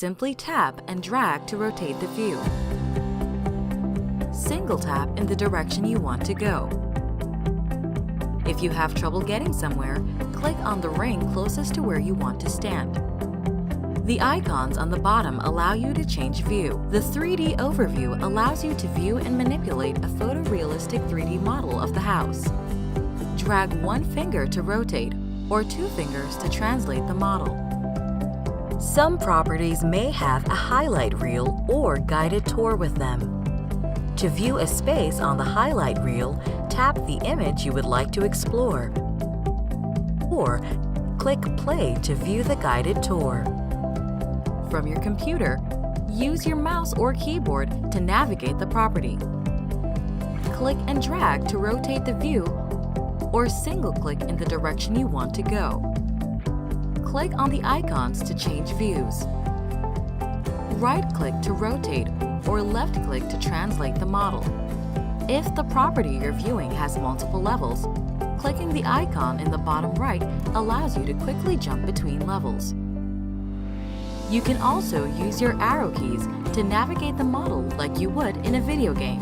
Simply tap and drag to rotate the view. Single tap in the direction you want to go. If you have trouble getting somewhere, click on the ring closest to where you want to stand. The icons on the bottom allow you to change view. The 3D overview allows you to view and manipulate a photorealistic 3D model of the house. Drag one finger to rotate or two fingers to translate the model. Some properties may have a highlight reel or guided tour with them. To view a space on the highlight reel, tap the image you would like to explore, or click play to view the guided tour. From your computer, use your mouse or keyboard to navigate the property. Click and drag to rotate the view, or single-click in the direction you want to go. Click on the icons to change views. Right-click to rotate, or left-click to translate the model. If the property you're viewing has multiple levels, clicking the icon in the bottom right allows you to quickly jump between levels. You can also use your arrow keys to navigate the model like you would in a video game.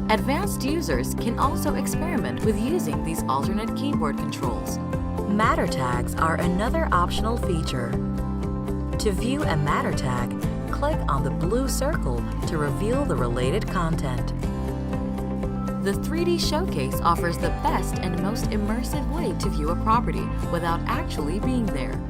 Advanced users can also experiment with using these alternate keyboard controls. Matter tags are another optional feature. To view a matter tag, click on the blue circle to reveal the related content. The 3D Showcase offers the best and most immersive way to view a property without actually being there.